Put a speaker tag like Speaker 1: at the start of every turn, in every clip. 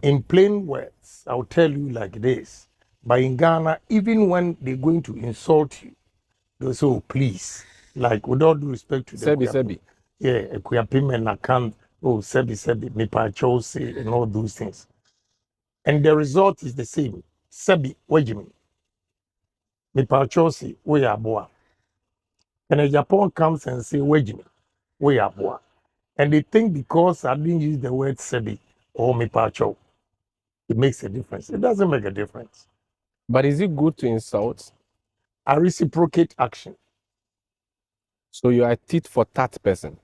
Speaker 1: In plain words, I'll tell you like this. But in Ghana, even when they're going to insult you, they'll say, oh, please. Like, with all due respect to the
Speaker 2: Sebi.
Speaker 1: yeah, Kuyapim and account, oh, Sebi, Mipa Chose, and all those things. And the result is the same. Sebi, Wajimi. Mipa Chose, we are boa. And Agyapong comes and say, Wajimi, we are boa. And they think because I didn't use the word Sebi or Mipa Cho, it makes a difference. It doesn't make a difference.
Speaker 2: But is it good to insult?
Speaker 1: I reciprocate action.
Speaker 2: So you are a tit for tat person?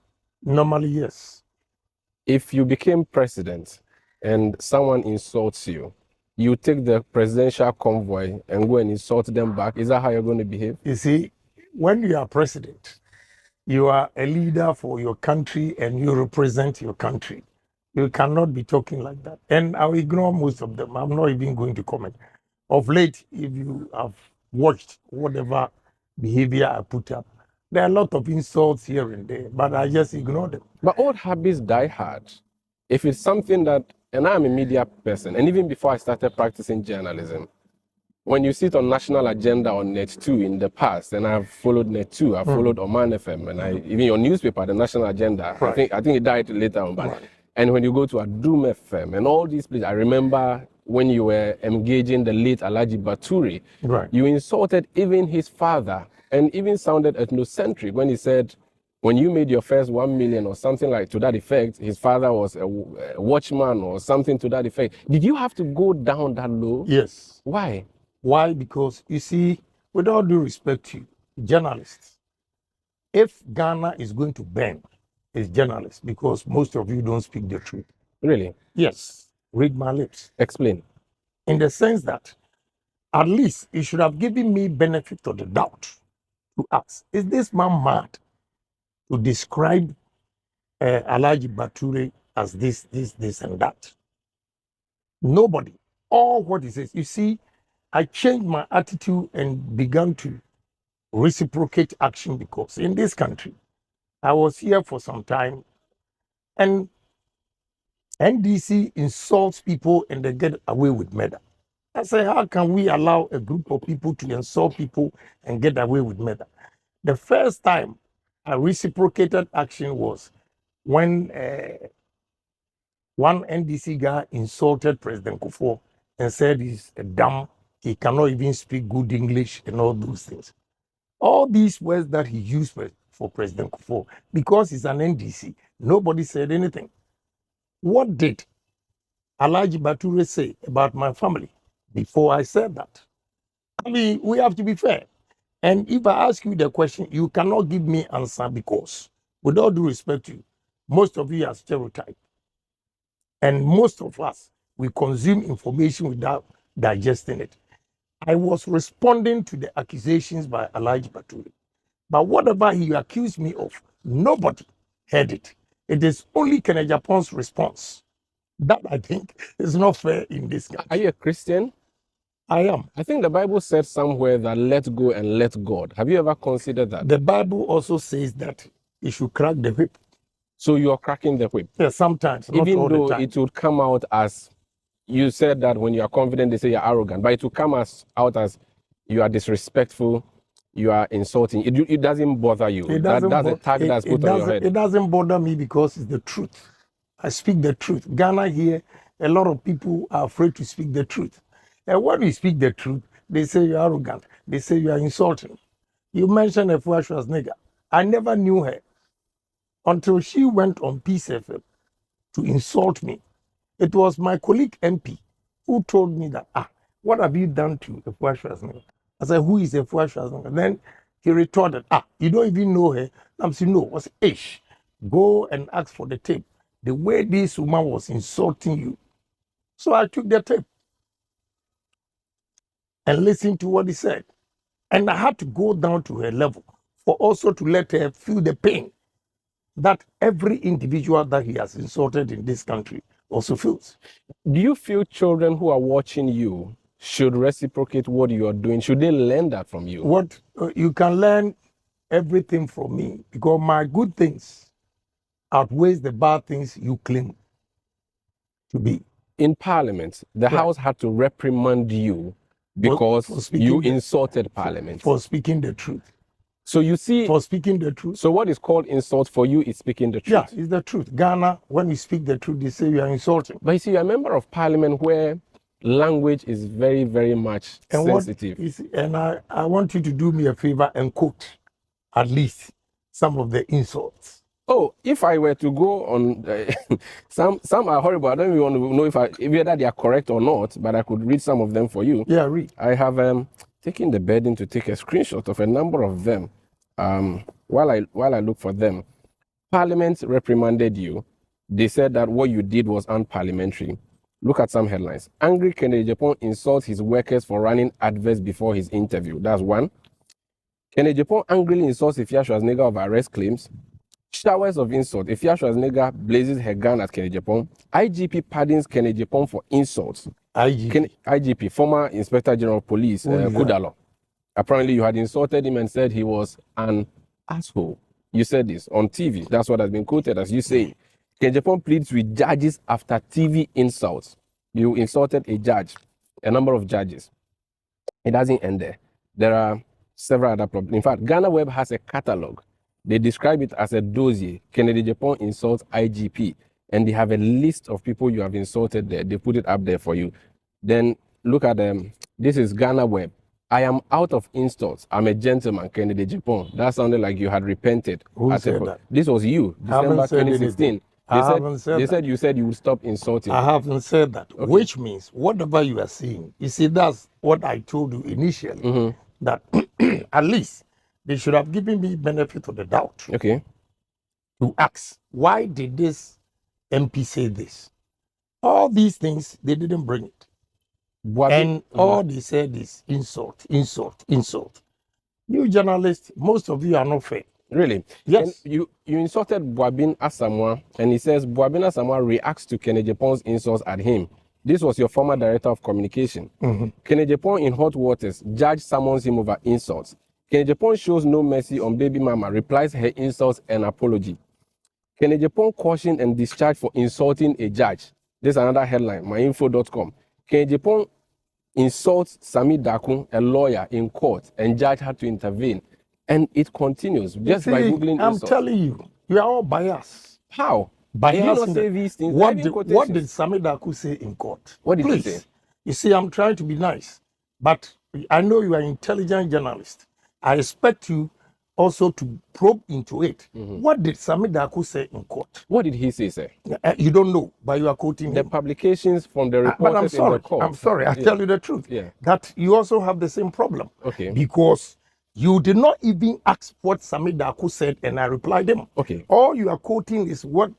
Speaker 1: Normally, yes.
Speaker 2: If you became president and someone insults you, you take the presidential convoy and go and insult them back. Is that how you're going to behave?
Speaker 1: You see, when you are president, you are a leader for your country and you represent your country. You cannot be talking like that. And I'll ignore most of them. I'm not even going to comment. Of late, if you have watched whatever behavior I put up, there are a lot of insults here and there, but I just ignore them.
Speaker 2: But old habits die hard. If it's something that, and I'm a media person, and even before I started practicing journalism, when you sit on national agenda on Net2 in the past, and I've followed Net2, I've followed Oman FM, and even your newspaper, the national agenda,
Speaker 1: Right.
Speaker 2: I think it died later on, but and when you go to Adum FM and all these places, I remember when you were engaging the late Alhaji Baturi, you insulted even his father and even sounded ethnocentric when he said, when you made your first 1 million or something like to that effect, his father was a watchman or something to that effect. Did you have to go down that low?
Speaker 1: Yes.
Speaker 2: Why?
Speaker 1: Why? Because you see, with all due respect to journalists, if Ghana is going to burn, it's journalists, because most of you don't speak the truth.
Speaker 2: Really?
Speaker 1: Yes. Read my lips.
Speaker 2: Explain.
Speaker 1: In the sense that at least you should have given me benefit of the doubt to ask, is this man mad to describe Alhaji Bature as this, and that? Nobody. All what he says. You see, I changed my attitude and began to reciprocate action, because in this country, I was here for some time, and NDC insults people and they get away with murder. I say, how can we allow a group of people to insult people and get away with murder? The first time I reciprocated action was when one NDC guy insulted President Kufuor and said he's a dumb, he cannot even speak good English and all those things. All these words that he used for President Kufuor, because he's an NDC, nobody said anything. What did Alhaji Bature say about my family before I said that? I mean, we have to be fair. And if I ask you the question, you cannot give me answer, because, with all due respect to you, most of you are stereotyped. And most of us, we consume information without digesting it. I was responding to the accusations by Alhaji Bature. But whatever he accused me of, nobody heard it. It is only Ken Agyapong's response. That, I think, is not fair in this country.
Speaker 2: Are you a Christian?
Speaker 1: I am.
Speaker 2: I think the Bible said somewhere that let go and let God. Have you ever considered that?
Speaker 1: The Bible also says that you should crack the whip.
Speaker 2: So you are cracking the whip?
Speaker 1: Yeah, sometimes, not
Speaker 2: even
Speaker 1: all
Speaker 2: though
Speaker 1: the time.
Speaker 2: It would come out as, you said that when you are confident, they say you're arrogant, but it will come out as you are disrespectful, you are insulting. It doesn't bother you. That's a tag that's put on your head.
Speaker 1: It doesn't bother me, because it's the truth. I speak the truth. Ghana here, a lot of people are afraid to speak the truth. And when you speak the truth, they say you're arrogant. They say you are insulting. You mentioned Efua Schwarzenegger. I never knew her until she went on Peace FM to insult me. It was my colleague MP who told me that, what have you done to Efua Schwarzenegger? I said, who is Efua Schwarzenegger? Then he retorted, you don't even know her? I'm saying, no. I said, ish, go and ask for the tape. The way this woman was insulting you. So I took the tape and listened to what he said. And I had to go down to her level for also to let her feel the pain that every individual that he has insulted in this country also feels.
Speaker 2: Do you feel children who are watching you should reciprocate what you are doing? Should they learn that from you?
Speaker 1: What you can learn everything from me, because my good things outweighs the bad things you claim to be.
Speaker 2: in Parliament, the House had to reprimand you because you insulted Parliament.
Speaker 1: For speaking the truth.
Speaker 2: So you see...
Speaker 1: For speaking the truth.
Speaker 2: So what is called insult for you is speaking the truth.
Speaker 1: Yeah, it's the truth. Ghana, when you speak the truth, they say you are insulting.
Speaker 2: But you see, you're a member of Parliament where language is very, very much sensitive.
Speaker 1: And I want you to do me a favor and quote at least some of the insults.
Speaker 2: Oh, if I were to go on, some are horrible. I don't even want to know if whether they are correct or not, but I could read some of them for you.
Speaker 1: Yeah, read.
Speaker 2: I have taken the burden to take a screenshot of a number of them while I look for them. Parliament reprimanded you. They said that what you did was unparliamentary. Look at some headlines. Angry Kennedy Agyapong insults his workers for running adverts before his interview. That's one. Kennedy Agyapong angrily insults Ifya Schwarzenegger of arrest claims. Showers of insult. Ifya Schwarzenegger blazes her gun at Kennedy Agyapong. IGP pardons Kennedy Agyapong for insults. IGP, former Inspector General of Police, Kudalo. Apparently you had insulted him and said he was an asshole. You said this on TV. That's what has been quoted as you saying. Kennedy Agyapong pleads with judges after TV insults. You insulted a judge, a number of judges. It doesn't end there. There are several other problems. In fact, Ghana Web has a catalog. They describe it as a dossier. Kennedy Agyapong insults IGP. And they have a list of people you have insulted there. They put it up there for you. Then look at them. This is Ghana Web. I am out of insults. I'm a gentleman, Kennedy Agyapong. That sounded like you had repented.
Speaker 1: Who said that?
Speaker 2: This was you, December 2016. They said you said you would stop insulting.
Speaker 1: I haven't said that, okay. Which means whatever you are saying, you see, that's what I told you initially, that at least they should have given me benefit of the doubt.
Speaker 2: Okay.
Speaker 1: To ask, why did this MP say this? All these things, they didn't bring it. And all they said is insult, insult, insult. You journalists, most of you are not fair.
Speaker 2: Really?
Speaker 1: Yes.
Speaker 2: And you insulted Boabin Asamoah, and he says Boabin Asamoah reacts to Kennedy Agyapong's insults at him. This was your former director of communication. Kennedy Agyapong in hot waters, judge summons him over insults. Kennedy Agyapong shows no mercy on baby mama, replies her insults and apology. Kennedy Agyapong cautioned and discharged for insulting a judge. This is another headline, myinfo.com. Kennedy Agyapong insults Sami Dakun, a lawyer, in court, and judge had to intervene. And it continues just by Googling
Speaker 1: I'm
Speaker 2: insults.
Speaker 1: telling you, you are all biased.
Speaker 2: How?
Speaker 1: Biased.
Speaker 2: Did you not say these things?
Speaker 1: What did Sami Daku say in court?
Speaker 2: What did he say?
Speaker 1: You see, I'm trying to be nice, but I know you are an intelligent journalist. I expect you also to probe into it. What did Sami Daku say in court?
Speaker 2: What did he say, sir?
Speaker 1: You don't know, but you are quoting
Speaker 2: the
Speaker 1: him.
Speaker 2: Publications from the reporters in the court.
Speaker 1: I'm sorry, I tell you the truth. That you also have the same problem.
Speaker 2: Okay.
Speaker 1: Because you did not even ask what Sami Daku said, and I replied them.
Speaker 2: Okay.
Speaker 1: All you are quoting is what,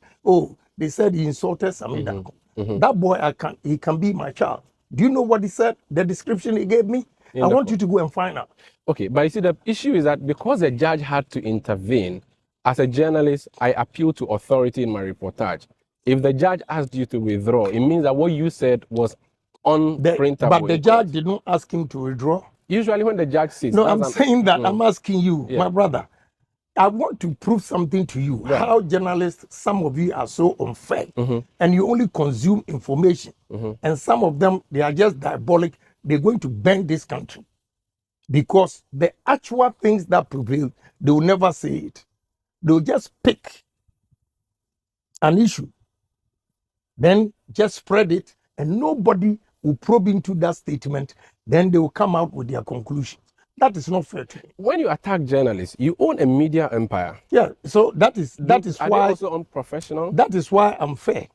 Speaker 1: they said he insulted Sami Daku. That boy, he can be my child. Do you know what he said? The description he gave me? I want you to go and find out.
Speaker 2: Okay, but you see, the issue is that because the judge had to intervene, as a journalist, I appeal to authority in my reportage. If the judge asked you to withdraw, it means that what you said was unprintable.
Speaker 1: But the judge did not ask him to withdraw.
Speaker 2: Usually when the judge says...
Speaker 1: No, I'm saying that. I'm asking you, my brother. I want to prove something to you. Right. How journalists, some of you are so unfair. And you only consume information. And some of them, they are just diabolic. They're going to bend this country. Because the actual things that prevail, they will never say it. They'll just pick an issue, then just spread it, and nobody will probe into that statement. Then they will come out with their conclusions. That is not fair to me.
Speaker 2: When you attack journalists, you own a media empire.
Speaker 1: Yeah, so that is why
Speaker 2: also unprofessional.
Speaker 1: That is why I'm fair.